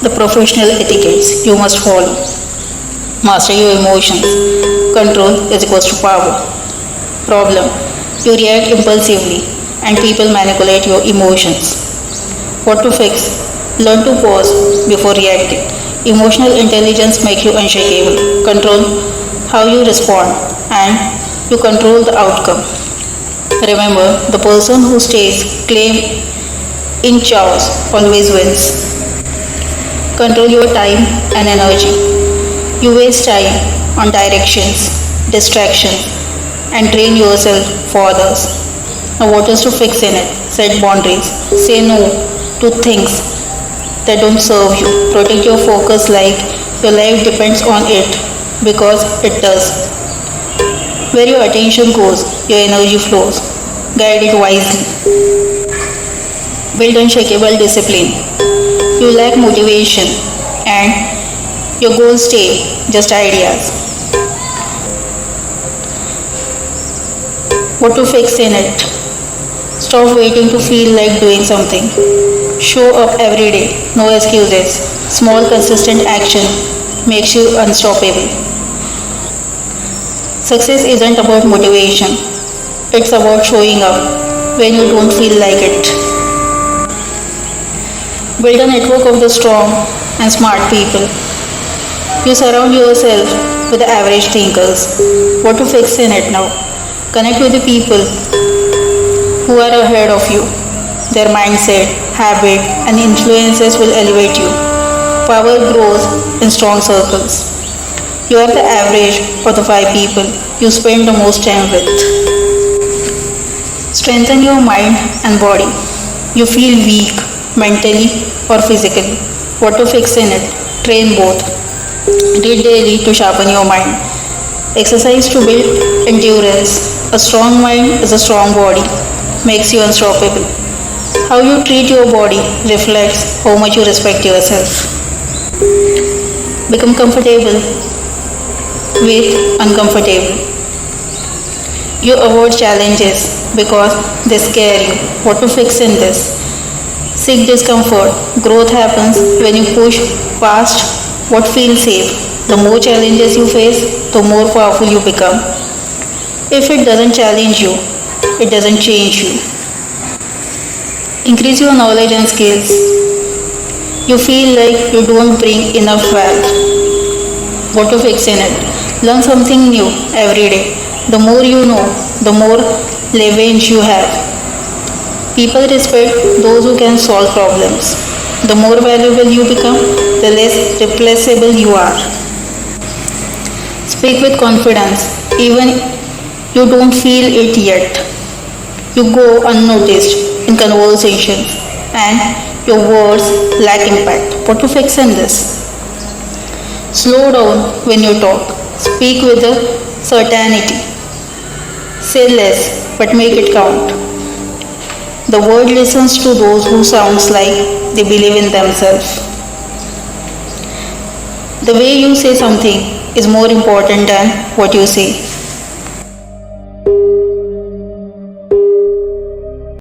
The professional etiquettes you must follow. Master your emotions. Control is equals to power. Problem. You react impulsively and people manipulate your emotions. What to fix? Learn to pause before reacting. Emotional intelligence makes you unshakable. Control how you respond and you control the outcome. Remember, the person who stays claim in chaos always wins. Control your time and energy. You waste time on directions, distractions, and train yourself for others. Now, what is to fix in it? Set boundaries. Say no to things that don't serve you. Protect your focus like your life depends on it because it does. Where your attention goes, your energy flows. Guide it wisely. Build unshakable discipline. You lack motivation and your goals stay just ideas. What to fix in it? Stop waiting to feel like doing something. Show up every day, no excuses. Small consistent action makes you unstoppable. Success isn't about motivation, it's about showing up when you don't feel like it. Build a network of the strong and smart people. You surround yourself with the average thinkers. What to fix in it now? Connect with the people who are ahead of you. Their mindset, habit, and influences will elevate you. Power grows in strong circles. You are the average of the five people you spend the most time with. Strengthen your mind and body. You feel weak mentally or physically. What to fix in it? Train both. Read daily to sharpen your mind. Exercise to build endurance. A strong mind is a strong body. Makes you unstoppable. How you treat your body reflects how much you respect yourself. Become comfortable with uncomfortable. You avoid challenges because they scare you. What to fix in this? Seek discomfort. Growth happens when you push past what feels safe. The more challenges you face, the more powerful you become. If it doesn't challenge you, it doesn't change you. Increase your knowledge and skills. You feel like you don't bring enough wealth. What to fix in it? Learn something new every day. The more you know, the more leverage you have. People respect those who can solve problems. The more valuable you become, the less replaceable you are. Speak with confidence, even you don't feel it yet. You go unnoticed in conversations and your words lack impact. What to fix in this? Slow down when you talk. Speak with a certainty. Say less, but make it count. The world listens to those who sounds like they believe in themselves. The way you say something is more important than what you say.